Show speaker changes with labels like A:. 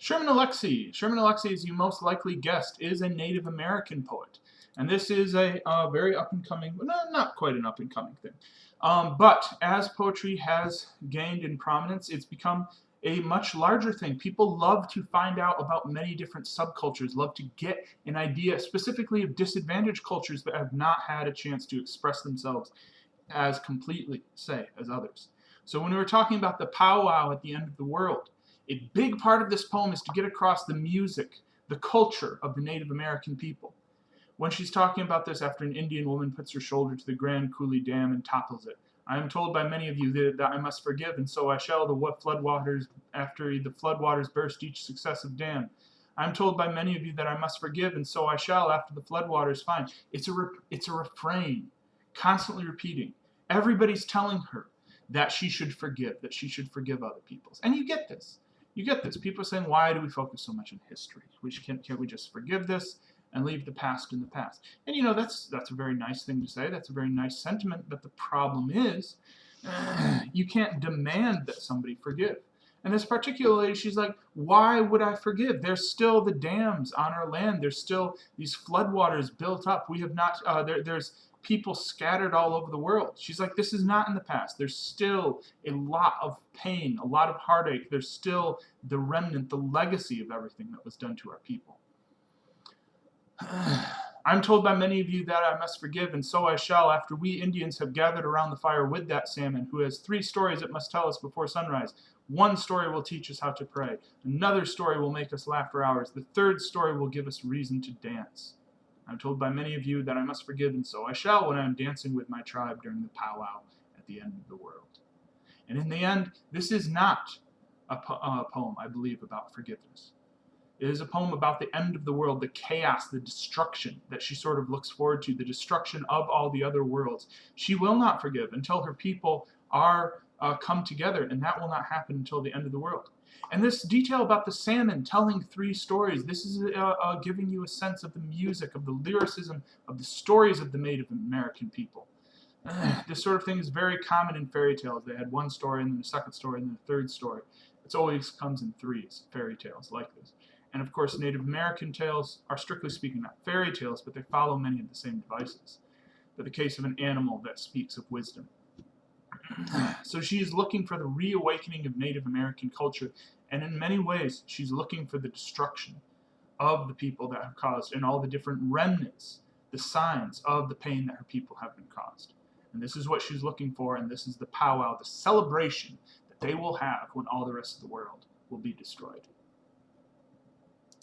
A: Sherman Alexie. Sherman Alexie, as you most likely guessed, is a Native American poet. And this is a very up-and-coming, well, not quite an up-and-coming thing. But as poetry has gained in prominence, it's become a much larger thing. People love to find out about many different subcultures, love to get an idea specifically of disadvantaged cultures that have not had a chance to express themselves as completely, say, as others. So when we were talking about the powwow at the end of the world, a big part of this poem is to get across the music, the culture of the Native American people. When she's talking about this after an Indian woman puts her shoulder to the Grand Coulee Dam and topples it, I am told by many of you that I must forgive, and so I shall. The floodwaters after the floodwaters burst each successive dam. I am told by many of you that I must forgive, and so I shall after the floodwaters find. It's a refrain, constantly repeating. Everybody's telling her that she should forgive other peoples. And you get this. You get this. People are saying, why do we focus so much on history? Can't we just forgive this and leave the past in the past? And you know, that's a very nice thing to say. That's a very nice sentiment. But the problem is, you can't demand that somebody forgive. And this particular lady, she's like, why would I forgive? There's still the dams on our land. There's still these floodwaters built up. We have not, there's people scattered all over the world. She's like, this is not in the past. There's still a lot of pain, a lot of heartache. There's still the remnant, the legacy of everything that was done to our people. I'm told by many of you that I must forgive, and so I shall, after we Indians have gathered around the fire with that salmon, who has 3 stories it must tell us before sunrise. 1 story will teach us how to pray. Another story will make us laugh for hours. The 3rd story will give us reason to dance. I'm told by many of you that I must forgive, and so I shall when I am dancing with my tribe during the powwow at the end of the world. And in the end, this is not a poem, I believe, about forgiveness. It is a poem about the end of the world, the chaos, the destruction that she sort of looks forward to, the destruction of all the other worlds. She will not forgive until her people are come together, and that will not happen until the end of the world. And this detail about the salmon telling 3 stories, this is giving you a sense of the music, of the lyricism, of the stories of the Native American people. This sort of thing is very common in fairy tales. They had 1 story, and then a 2nd story, and then a 3rd story. It always comes in 3s, fairy tales like this. And of course, Native American tales are strictly speaking not fairy tales, but they follow many of the same devices. They're the case of an animal that speaks of wisdom. So she is looking for the reawakening of Native American culture, and in many ways, she's looking for the destruction of the people that have caused, and all the different remnants, the signs of the pain that her people have been caused. And this is what she's looking for, and this is the powwow, the celebration that they will have when all the rest of the world will be destroyed.